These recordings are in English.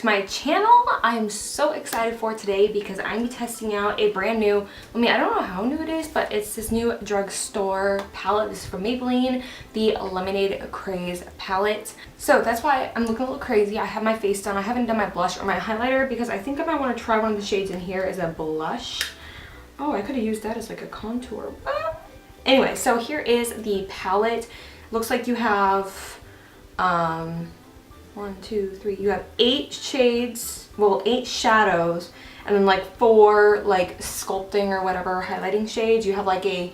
my channel. I'm so excited for today because I'm testing out a brand new, I don't know how new it is, but it's this new drugstore palette. This is from Maybelline, the Lemonade Craze palette. So that's why I'm looking a little crazy. I have my face done. I haven't done my blush or my highlighter because I think I might want to try one of the shades in here as a blush. Oh, I could have used that as like a contour. Anyway, so here is the palette. Looks like you have 1, 2, 3, you have 8 shades, well 8 shadows, and then like 4 like sculpting or whatever highlighting shades. You have like a,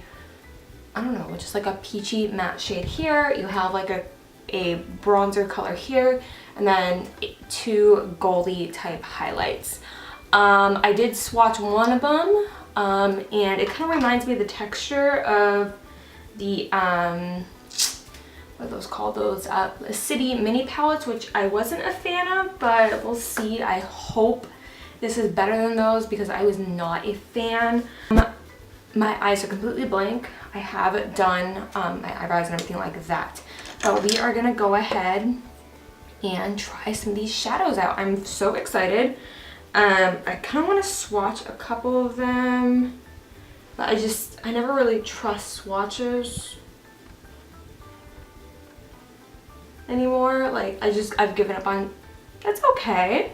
I don't know, just like a peachy matte shade here. You have like a bronzer color here, and then 2 goldy type highlights. I did swatch one of them, and it kind of reminds me of the texture of the what are those called, those City mini palettes, which I wasn't a fan of, but we'll see. I hope this is better than those because I was not a fan. My eyes are completely blank. I have done my eyebrows and everything like that, but we are gonna go ahead and try some of these shadows out. I'm so excited. I kind of want to swatch a couple of them, but I never really trust swatches anymore. Like I've given up on. That's okay.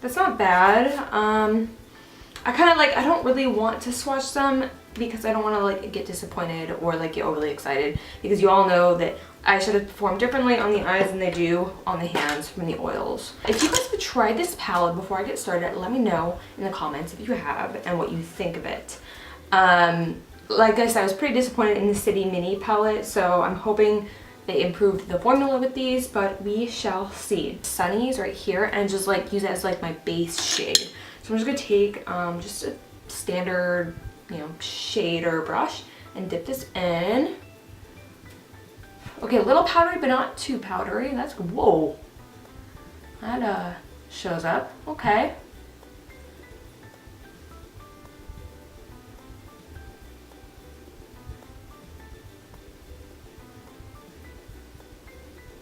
That's not bad. I kind of like, I don't really want to swatch them because I don't want to like get disappointed or like get overly excited, because you all know that eyeshadows perform differently on the eyes than they do on the hands from the oils. If you guys have tried this palette before I get started, let me know in the comments if you have and what you think of it. Like I said, I was pretty disappointed in the City mini palette, so I'm hoping they improved the formula with these, but we shall see. Sunny's right here, and just like use it as like my base shade. So I'm just gonna take just a standard, you know, shade or brush and dip this in. Okay, a little powdery, but not too powdery. That's, whoa. That shows up. Okay.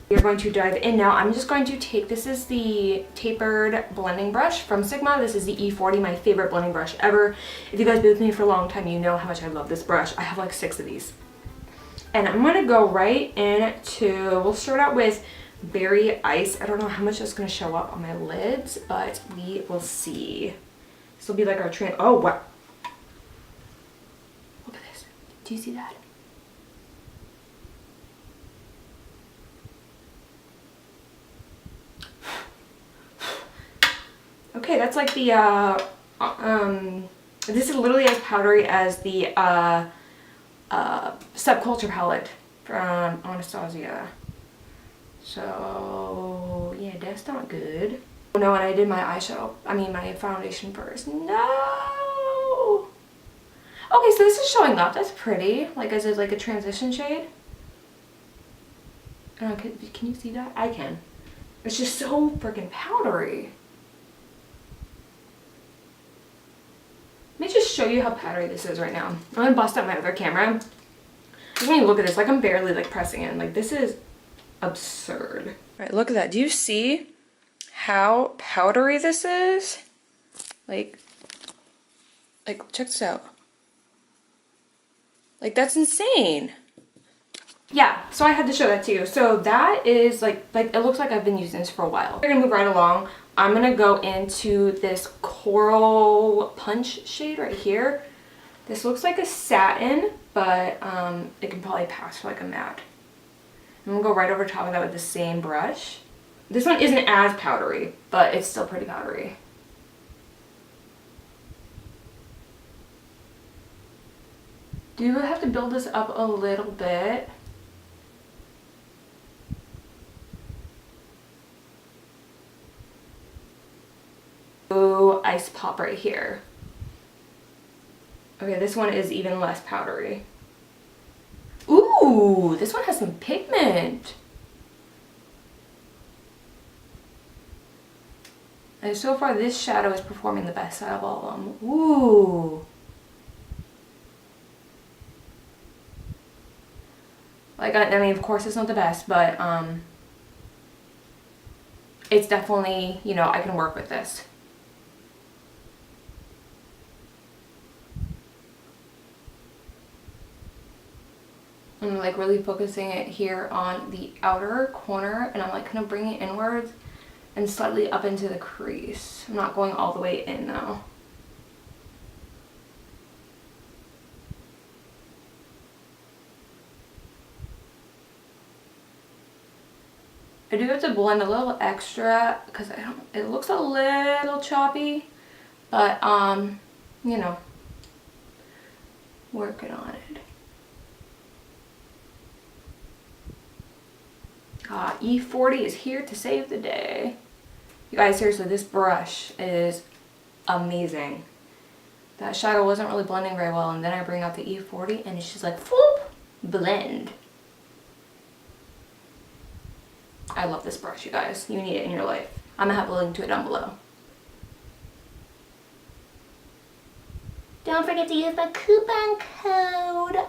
We're going to dive in now. I'm just going to take, this is the tapered blending brush from Sigma. This is the E40, my favorite blending brush ever. If you guys have been with me for a long time, you know how much I love this brush. I have like 6 of these. And I'm gonna go right into, we'll start out with Berry Ice. I don't know how much that's gonna show up on my lids, but we will see. This will be like our trend. Oh, wow. Look at this. Do you see that? Okay, that's like the, this is literally as powdery as the, Subculture palette from Anastasia. So yeah, that's not good. Oh no, and I did my eyeshadow, my foundation first. No! Okay, so this is showing up. That's pretty. Like, as like a transition shade. Can you see that? I can. It's just so freaking powdery. Let me just show you how powdery this is right now. I'm gonna bust out my other camera. Just when you look at this, like I'm barely like pressing in. Like, this is absurd. All right, look at that. Do you see how powdery this is? Like check this out. Like, that's insane. Yeah, so I had to show that to you. So that is like it looks like I've been using this for a while. We're gonna move right along. I'm gonna go into this Coral Punch shade right here. This looks like a satin, but it can probably pass for like a matte. I'm gonna go right over top of that with the same brush. This one isn't as powdery, but it's still pretty powdery. Do have to build this up a little bit. Ooh, Ice Pop right here. Okay, this one is even less powdery. Ooh, this one has some pigment. And so far, this shadow is performing the best out of all of them. Ooh. Like, I mean, of course it's not the best, but it's definitely, you know, I can work with this. I'm like really focusing it here on the outer corner, and I'm like kind of bringing it inwards and slightly up into the crease. I'm not going all the way in though. I do have to blend a little extra because it looks a little choppy, but you know, working on it. E40 is here to save the day. You guys, seriously, this brush is amazing. That shadow wasn't really blending very well, and then I bring out the E40 and it's just like, whoop, blend. I love this brush, you guys. You need it in your life. I'm gonna have a link to it down below. Don't forget to use the coupon code.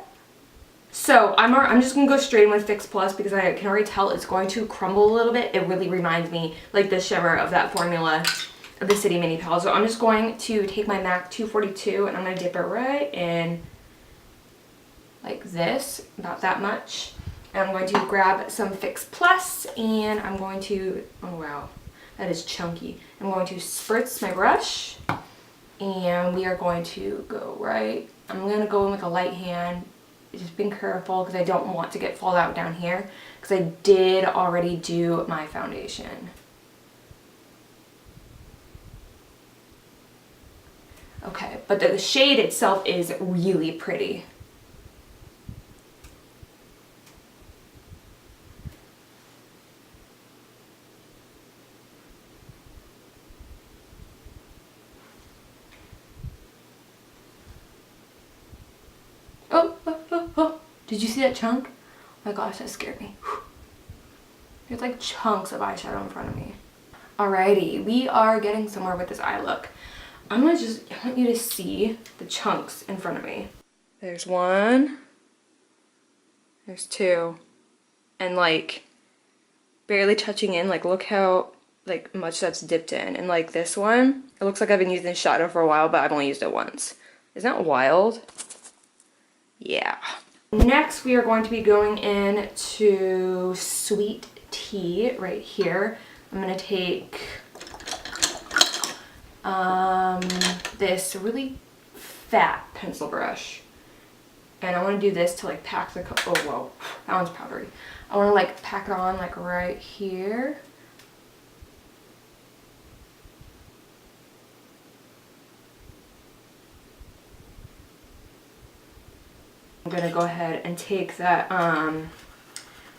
So I'm just gonna go straight in with Fix Plus because I can already tell it's going to crumble a little bit. It really reminds me like the shimmer of that formula of the City Mini Palette. So I'm just going to take my MAC 242 and I'm gonna dip it right in like this, about that much. And I'm going to grab some Fix Plus and I'm going to, oh wow, that is chunky. I'm going to spritz my brush and we are going to go right. I'm gonna go in with a light hand. Just being careful because I don't want to get fallout down here because I did already do my foundation. Okay, but the shade itself is really pretty. Oh, did you see that chunk? Oh my gosh, that scared me. There's like chunks of eyeshadow in front of me. Alrighty, we are getting somewhere with this eye look. I want you to see the chunks in front of me. There's one. There's two. And like barely touching in, like look how like much that's dipped in. And like this one, it looks like I've been using this shadow for a while, but I've only used it once. Isn't that wild? Yeah. Next, we are going to be going into Sweet Tea right here. I'm going to take this really fat pencil brush. And I want to do this to like pack the, oh whoa, that one's powdery. I want to like pack it on like right here. I'm gonna go ahead and take that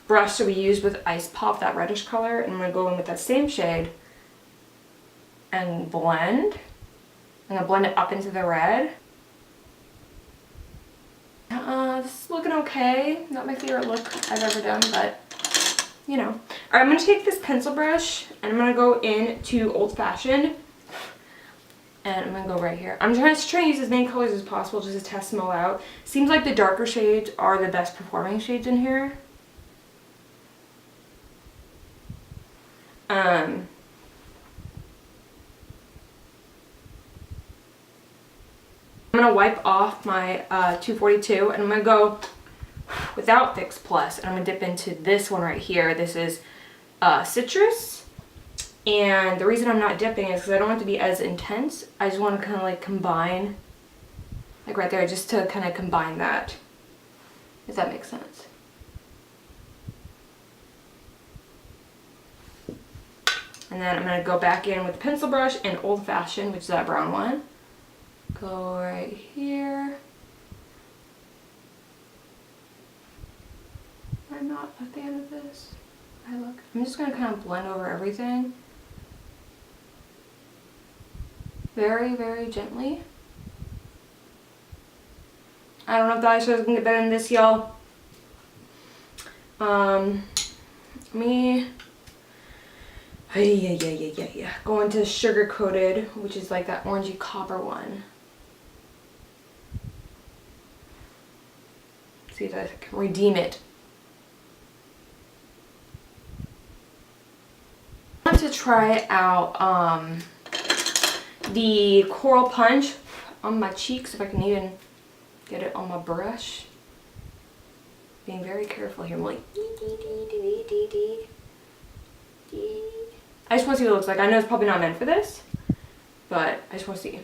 brush that we used with Ice Pop, that reddish color, and I'm gonna go in with that same shade and blend. I'm gonna blend it up into the red. This is looking okay. Not my favorite look I've ever done, but you know. Alright, I'm gonna take this pencil brush and I'm gonna go into Old Fashioned. And I'm gonna go right here. I'm just trying to use as many colors as possible just to test them all out. Seems like the darker shades are the best performing shades in here. I'm gonna wipe off my 242 and I'm gonna go without Fix Plus and I'm gonna dip into this one right here. This is Citrus. And the reason I'm not dipping is because I don't want it to be as intense. I just want to kind of like combine, like right there, just to kind of combine that, if that makes sense. And then I'm going to go back in with the pencil brush and Old Fashioned, which is that brown one. Go right here. I'm not a fan of this. I'm just going to kind of blend over everything. Very, very gently. I don't know if the eyeshadow's gonna get better than this, y'all. Going to Sugar Coated, which is like that orangey copper one. See if I can redeem it. wanted to try out the Coral Punch on my cheeks, if I can even get it on my brush. Being very careful here. I'm like, I just want to see what it looks like. I know it's probably not meant for this, but I just want to see.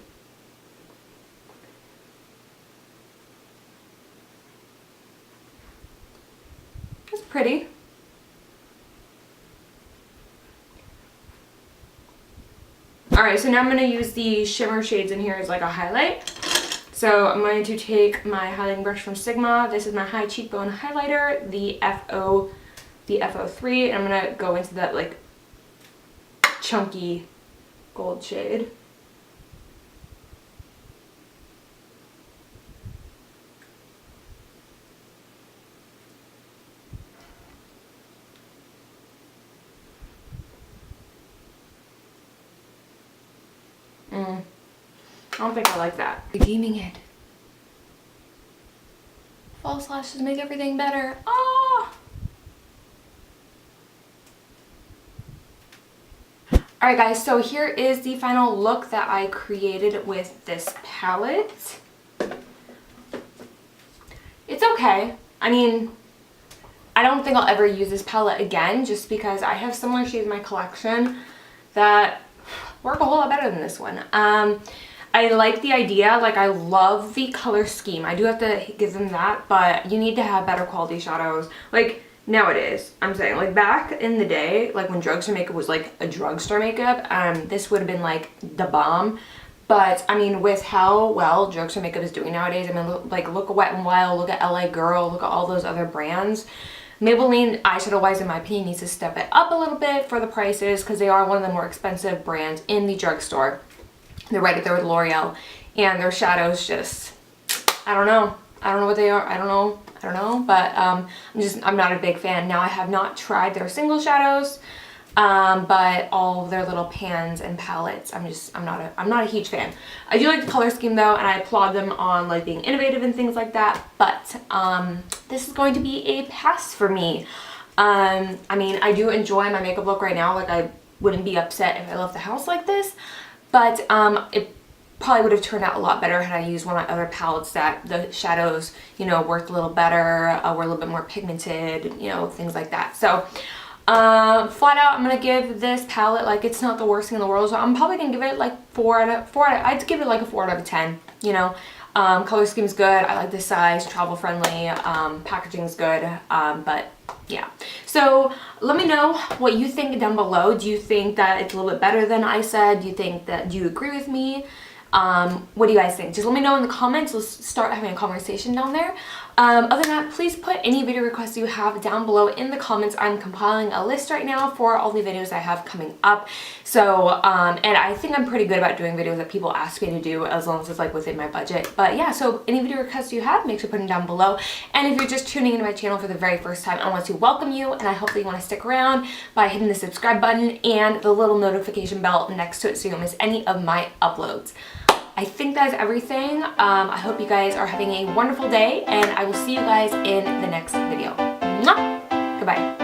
It's pretty. Alright, so now I'm going to use the shimmer shades in here as like a highlight. So I'm going to take my highlighting brush from Sigma. This is my high cheekbone highlighter, the FO3, and I'm going to go into that like chunky gold shade. I don't think I like that. Redeeming it. False lashes make everything better. Ah! Alright guys, so here is the final look that I created with this palette. It's okay. I mean, I don't think I'll ever use this palette again just because I have similar shades in my collection that work a whole lot better than this one. I like the idea, like I love the color scheme. I do have to give them that, but you need to have better quality shadows. Like nowadays, I'm saying, like back in the day, like when drugstore makeup was like a drugstore makeup, this would have been like the bomb. But I mean, with how well drugstore makeup is doing nowadays, I mean, look at Wet n Wild, look at LA Girl, look at all those other brands. Maybelline, eyeshadow wise, in my opinion, needs to step it up a little bit for the prices because they are one of the more expensive brands in the drugstore. They're right up there with L'Oreal, and their shadows just, I don't know what they are. I don't know, but I'm not a big fan. Now I have not tried their single shadows, but all of their little pans and palettes, I'm not a huge fan. I do like the color scheme though, and I applaud them on like being innovative and things like that, but this is going to be a pass for me. I mean, I do enjoy my makeup look right now. Like I wouldn't be upset if I left the house like this, but it probably would have turned out a lot better had I used one of my other palettes that the shadows, you know, worked a little better, were a little bit more pigmented, you know, things like that. So flat out, I'm gonna give this palette, like, it's not the worst thing in the world, so I'm probably gonna give it like I'd give it like a 4 out of 10, you know. Color scheme's good, I like this size, travel friendly, packaging's good, but yeah. So let me know what you think down below. Do you think that it's a little bit better than I said? Do you agree with me? What do you guys think? Just let me know in the comments. Let's start having a conversation down there. Other than that, please put any video requests you have down below in the comments. I'm compiling a list right now for all the videos I have coming up. So, and I think I'm pretty good about doing videos that people ask me to do as long as it's like within my budget. But yeah, so any video requests you have, make sure to put them down below. And if you're just tuning into my channel for the very first time, I want to welcome you, and I hope that you want to stick around by hitting the subscribe button and the little notification bell next to it so you don't miss any of my uploads. I think that's everything. I hope you guys are having a wonderful day, and I will see you guys in the next video. Mwah! Goodbye.